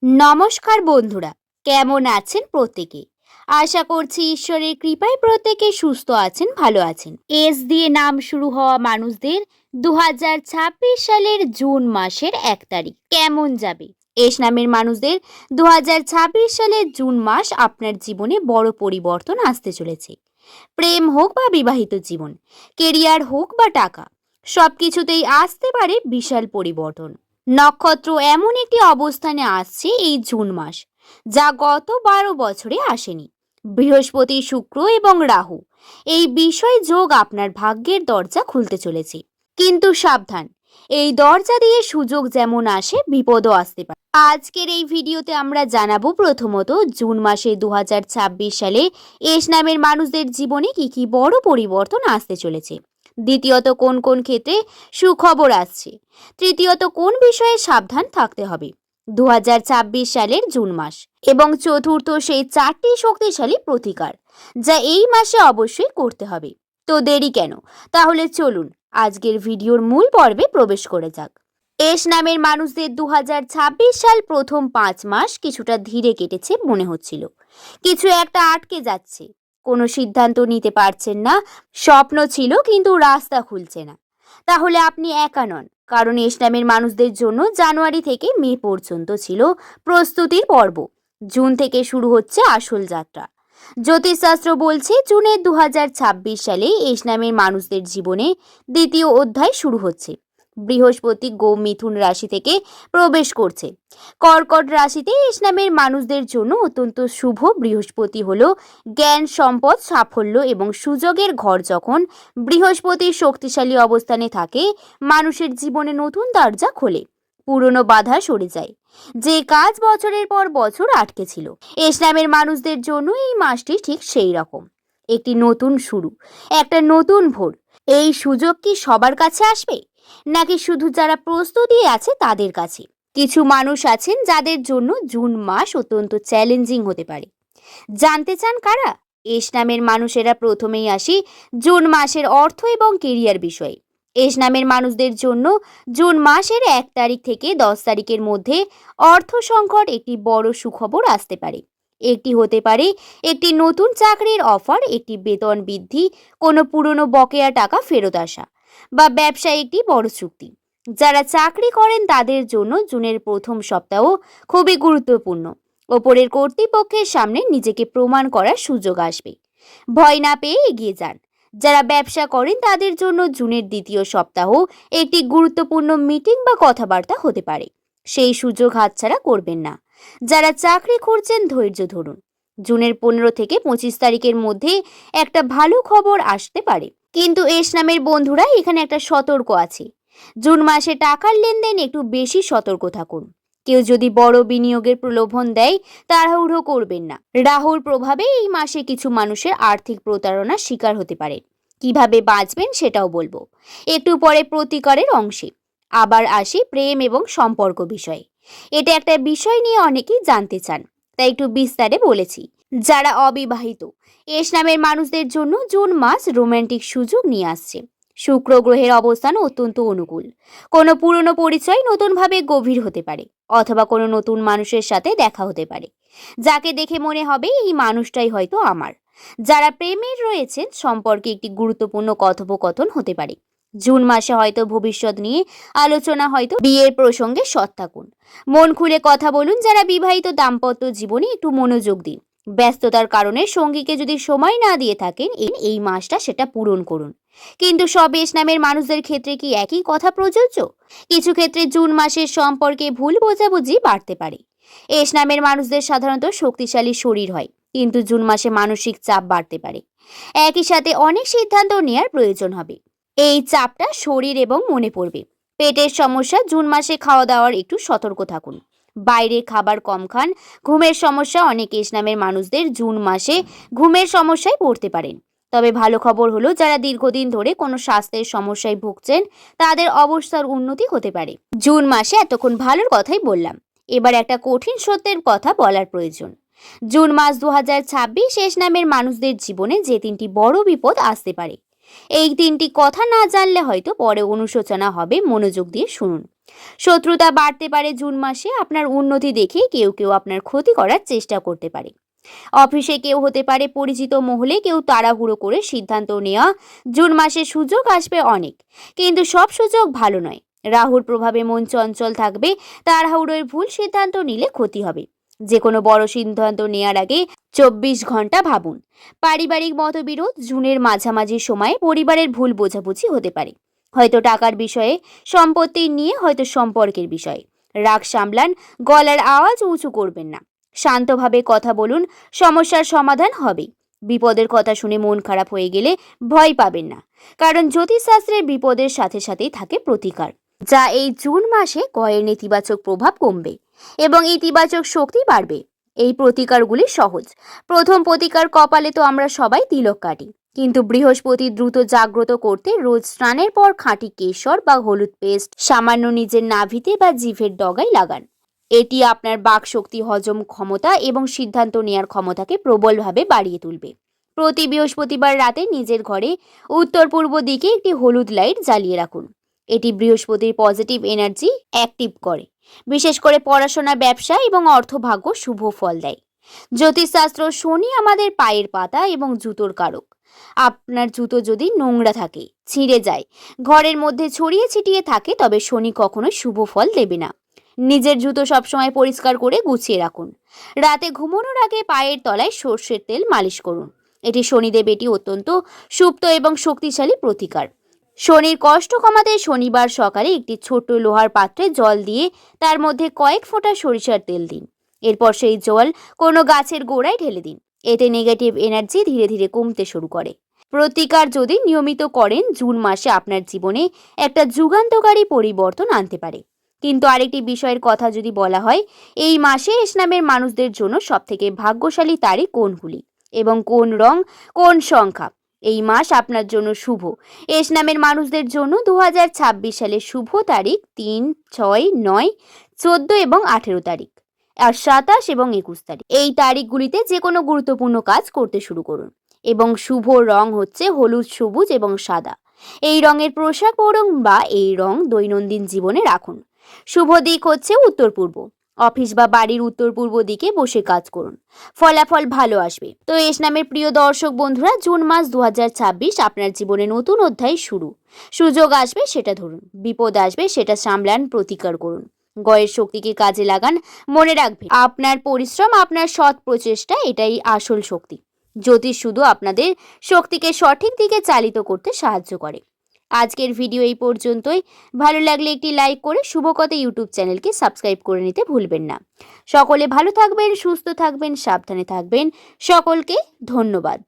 নমস্কার বন্ধুরা, কেমন আছেন প্রত্যেকে? আশা করছি ঈশ্বরের কৃপায় প্রত্যেকে সুস্থ আছেন, ভালো আছেন। এস দিয়ে নাম শুরু হওয়া মানুষদের 2026 সালের জুন মাসের 1 তারিখ কেমন যাবে? এস নামের মানুষদের 2026 সালের জুন মাস আপনার জীবনে বড় পরিবর্তন আসতে চলেছে। প্রেম হোক বা বিবাহিত জীবন, কেরিয়ার হোক বা টাকা, সবকিছুতেই আসতে পারে বিশাল পরিবর্তন। নক্ষত্র এমন একটি অবস্থানে আসছে এই জুন মাস, যা গত 12 বছরে আসেনি। বৃহস্পতি, শুক্র এবং রাহু এই বিষয় যোগ আপনার ভাগ্যের দরজা খুলতে চলেছে। কিন্তু সাবধান, এই দরজা দিয়ে সুযোগ যেমন আসে, বিপদও আসতে পারে। আজকের এই ভিডিওতে আমরা জানাবো প্রথমত জুন মাসে 2026 সালে এস নামের মানুষদের জীবনে কি কি বড় পরিবর্তন আসতে চলেছে। দ্বিতীয়ত কোন কোন ক্ষেত্রে সুখবর আসছে। তৃতীয়ত কোন বিষয়ে সাবধান থাকতে হবে 2026 সালের জুন মাস। এবং চতুর্থ সেই 4টি শক্তিশালী প্রতিকার যা এই মাসে অবশ্যই করতে হবে। তো দেরি কেন, তাহলে চলুন আজকের ভিডিওর মূল পর্বে প্রবেশ করে যাক। এস নামের মানুষদের 2026 সাল প্রথম 5 মাস কিছুটা ধীরে কেটেছে মনে হচ্ছিল। কিছু একটা আটকে যাচ্ছে, কোনো সিদ্ধান্ত নিতে পারছেন না। স্বপ্ন ছিল কিন্তু রাস্তা খুলছে না। তাহলে আপনি একা নন, কারণ এস নামের মানুষদের জন্য জানুয়ারি থেকে মে পর্যন্ত ছিল প্রস্তুতির পর্ব। জুন থেকে শুরু হচ্ছে আসল যাত্রা। জ্যোতিষশাস্ত্র বলছে জুনের 2026 সালে এস নামের মানুষদের জীবনে দ্বিতীয় অধ্যায় শুরু হচ্ছে। বৃহস্পতি মিথুন রাশি থেকে প্রবেশ করছে। কর্কট রাশিতে এস নামের মানুষদের জন্য অত্যন্ত শুভ। বৃহস্পতি হলো জ্ঞান, সম্পদ, সাফল্য এবং সুযোগের ঘর। যখন বৃহস্পতির শক্তিশালী অবস্থানে থাকে, মানুষের জীবনে নতুন দরজা খোলে, পুরনো বাধা সরে যায়। যে কাজ বছরের পর বছর আটকে ছিল, এস নামের মানুষদের জন্য এই মাসটি ঠিক সেই রকম। একটি নতুন শুরু, একটা নতুন ভোর। এই সুযোগ কি সবার কাছে আসবে, নাকি শুধু যারা প্রস্তুতি আছে তাদের কাছে? কিছু মানুষ আছেন যাদের জন্য জুন মাস অত্যন্ত চ্যালেঞ্জিং হতে পারে। জানতে চান কারা? এস নামের মানুষেরা প্রথমেই আসি জুন মাসের অর্থ এবং কেরিয়ার বিষয়ে। এস নামের মানুষদের জন্য জুন মাসের 1 তারিখ থেকে 10 তারিখের মধ্যে অর্থ সংকট একটি বড় সুখবর আসতে পারে। একটি হতে পারে একটি নতুন চাকরির অফার, একটি বেতন বৃদ্ধি, কোনো পুরনো বকেয়া টাকা ফেরত আসা, বা ব্যবসায় একটি বড় চুক্তি। যারা চাকরি করেন তাদের জন্য জুনের প্রথম সপ্তাহ খুবই গুরুত্বপূর্ণ। ওপরের কর্তৃপক্ষের সামনে নিজেকে প্রমাণ করার সুযোগ আসবে। ভয় না পেয়ে এগিয়ে যান। যারা ব্যবসা করেন তাদের জন্য জুনের দ্বিতীয় সপ্তাহ একটি গুরুত্বপূর্ণ মিটিং বা কথাবার্তা হতে পারে। সেই সুযোগ হাতছাড়া করবেন না। যারা চাকরি খুঁজছেন ধৈর্য ধরুন। জুনের 15 থেকে 25 তারিখের মধ্যে একটা ভালো খবর আসতে পারে। কিন্তু এস নামের বন্ধুরা, এখানে একটা সতর্ক আছে। জুন মাসে টাকার লেনদেন একটু বেশি সতর্ক থাকুন। কেউ যদি বড় বিনিয়োগের প্রলোভন দেয়, তাড়াহুড়ো করবেন না। রাহুর প্রভাবে এই মাসে কিছু মানুষের আর্থিক প্রতারণার শিকার হতে পারে। কিভাবে বাঁচবেন সেটাও বলবো একটু পরে প্রতিকারের অংশে। আবার আসি প্রেম এবং সম্পর্ক বিষয়ে। এটা একটা বিষয় নিয়ে অনেকেই জানতে চান, তাই একটু বিস্তারে বলেছি। যারা অবিবাহিত, এস নামের মানুষদের জন্য জুন মাস রোমান্টিক সুযোগ নিয়ে আসছে। শুক্র গ্রহের অবস্থান অত্যন্ত অনুকূল। কোনো পুরনো পরিচয় নতুনভাবে গভীর হতে পারে, অথবা কোনো নতুন মানুষের সাথে দেখা হতে পারে, যাকে দেখে মনে হবে এই মানুষটাই হয়তো আমার। যারা প্রেমের রয়েছেন, সম্পর্কে একটি গুরুত্বপূর্ণ কথোপকথন হতে পারে। জুন মাসে হয়তো ভবিষ্যৎ নিয়ে আলোচনা, হয়তো বিয়ের প্রসঙ্গে সৎ থাকুন। মন খুলে কথা বলুন। যারা বিবাহিত, দাম্পত্য জীবনে একটু মনোযোগ দিন। ব্যস্ততার কারণে সঙ্গীকে যদি সময় না দিয়ে থাকেন, এই মাসটা সেটা পূরণ করুন। কিন্তু সব এস নামের মানুষদের ক্ষেত্রে কি একই কথা প্রযোজ্য? কিছু ক্ষেত্রে জুন মাসের সম্পর্কে ভুল বোঝাবুঝি বাড়তে পারে। এস নামের মানুষদের সাধারণত শক্তিশালী শরীর হয়, কিন্তু জুন মাসে মানসিক চাপ বাড়তে পারে। একই সাথে অনেক সিদ্ধান্ত নেওয়ার প্রয়োজন হবে। এই চাপটা শরীর এবং মনে পড়বে। পেটের সমস্যা, জুন মাসে খাওয়া দাওয়ার একটু সতর্ক থাকুন। বাইরে খাবার কম খান। ঘুমের সমস্যা, অনেক এস নামের মানুষদের জুন মাসে ঘুমের সমস্যায় পড়তে পারেন। তবে ভালো খবর হলো, যারা দীর্ঘদিন ধরে কোনো স্বাস্থ্যের সমস্যায় ভুগছেন তাদের অবস্থার উন্নতি হতে পারে। জুন মাসে এতক্ষণ ভালোর কথাই বললাম, এবার একটা কঠিন সত্যের কথা বলার প্রয়োজন। জুন মাস 2026 এস নামের মানুষদের জীবনে যে 3টি বড় বিপদ আসতে পারে, এই 3টি কথা না জানলে হয়তো পরে অনুশোচনা হবে, মনোযোগ দিয়ে শুনুন। শত্রুতা বাড়তে পারে জুন মাসে। আপনার উন্নতি দেখে কেউ কেউ আপনার ক্ষতি করার চেষ্টা করতে পারে। অফিসে কেউ হতে পারে পরিচিত মহলে কেউ তাড়াহুড়ো করে সিদ্ধান্ত নেওয়া। জুন মাসে সুযোগ আসবে অনেক, কিন্তু সব সুযোগ ভালো নয়। রাহুর প্রভাবে মন চঞ্চল থাকবে। তাড়াহুড়োয় ভুল সিদ্ধান্ত নিলে ক্ষতি হবে। যে কোনো বড় সিদ্ধান্ত নেওয়ার আগে 24 ঘন্টা ভাবুন। পারিবারিক মতবিরোধ জুনের মাঝামাঝি সময়ে পরিবারের ভুল বোঝাবুঝি হতে পারে, হয়তো টাকার বিষয়ে, সম্পত্তি নিয়ে, হয়তো সম্পর্কের বিষয়ে। রাগ সামলান, গলার আওয়াজ উঁচু করবেন না। শান্তভাবে কথা বলুন, সমস্যার সমাধান হবে। বিপদের কথা শুনে মন খারাপ হয়ে গেলে ভয় পাবেন না, কারণ জ্যোতিষশাস্ত্রের বিপদের সাথে সাথেই থাকে প্রতিকার, যা এই জুন মাসে গ্রহের নেতিবাচক প্রভাব কমবে এবং ইতিবাচক শক্তি বাড়বে। এই প্রতিকারগুলি সহজ। প্রথম প্রতিকার, কপালে তো আমরা সবাই তিলক কাটি, কিন্তু বৃহস্পতি দ্রুত জাগ্রত করতে রোজ স্নানের পর খাঁটি কেশর বা হলুদ পেস্ট সামান্য নিজের নাভিতে বা জিভের ডগায় লাগান। এটি আপনার বাক শক্তি, হজম ক্ষমতা এবং সিদ্ধান্ত নেওয়ার ক্ষমতাকে প্রবলভাবে বাড়িয়ে তুলবে। প্রতি বৃহস্পতিবার রাতে নিজের ঘরে উত্তর পূর্ব দিকে একটি হলুদ লাইট জ্বালিয়ে রাখুন। এটি বৃহস্পতির পজিটিভ এনার্জি অ্যাক্টিভ করে, বিশেষ করে পড়াশোনা, ব্যবসা এবং অর্থভাগ্য শুভ ফল দেয়। জ্যোতিষশাস্ত্র, শনি আমাদের পায়ের পাতা এবং জুতোর কারক। আপনার জুতো যদি নোংরা থাকে, ছিঁড়ে যায়, ঘরের মধ্যে ছড়িয়ে ছিটিয়ে থাকে, তবে শনি কখনোই শুভ ফল দেবে না। নিজের জুতো সবসময় পরিষ্কার করে গুছিয়ে রাখুন। রাতে ঘুমানোর আগে পায়ের তলায় সর্ষের তেল মালিশ করুন। এটি শনিদেব, এটি অত্যন্ত সুপ্ত এবং শক্তিশালী প্রতিকার। শনির কষ্ট কমাতে শনিবার সকালে একটি ছোট লোহার পাত্রে জল দিয়ে তার মধ্যে কয়েক ফোঁটা সরিষার তেল দিন। এরপর সেই জল কোনো গাছের গোড়ায় ঢেলে দিন। এতে নেগেটিভ এনার্জি ধীরে ধীরে কমতে শুরু করে। প্রতিকার যদি নিয়মিত করেন, জুন মাসে আপনার জীবনে একটা যুগান্তকারী পরিবর্তন আনতে পারে। কিন্তু আরেকটি বিষয়ের কথা যদি বলা হয়, এই মাসে এস নামের মানুষদের জন্য সবথেকে ভাগ্যশালী তারিখ কোনগুলি এবং কোন রং, কোন সংখ্যা এই মাস আপনার জন্য শুভ। এস নামের মানুষদের জন্য 2026 সালের শুভ তারিখ 3, 6, 9, 14 এবং 18 তারিখ, আর 27 এবং 21 তারিখ। এই তারিখগুলিতে যে কোনো গুরুত্বপূর্ণ কাজ করতে শুরু করুন। এবং শুভ রং হচ্ছে হলুদ, সবুজ এবং সাদা। এই রঙের পোশাক পরুন বা এই রং দৈনন্দিন জীবনে রাখুন। শুভ দিক হচ্ছে উত্তর পূর্ব। অফিস বা বাড়ির উত্তর পূর্ব দিকে বসে কাজ করুন, ফলাফল ভালো আসবে। তো এস নামের প্রিয় দর্শক বন্ধুরা, জুন মাস 2026 আপনার জীবনে নতুন অধ্যায় শুরু। সুযোগ আসবে সেটা ধরুন, বিপদ আসবে সেটা সামলান, প্রতিকার করুন, গয়ের শক্তিকে কাজে লাগান। মনে রাখবেন, আপনার পরিশ্রম, আপনার সৎ প্রচেষ্টা, এটাই আসল শক্তি। জ্যোতিষ শুধু আপনাদের শক্তিকে সঠিক দিকে চালিত করতে সাহায্য করে। আজকের ভিডিও এই পর্যন্তই। ভালো লাগলে একটি লাইক করে শুভকথা ইউটিউব চ্যানেলকে সাবস্ক্রাইব করে নিতে ভুলবেন না। সকলে ভালো থাকবেন, সুস্থ থাকবেন, সাবধানে থাকবেন। সকলকে ধন্যবাদ।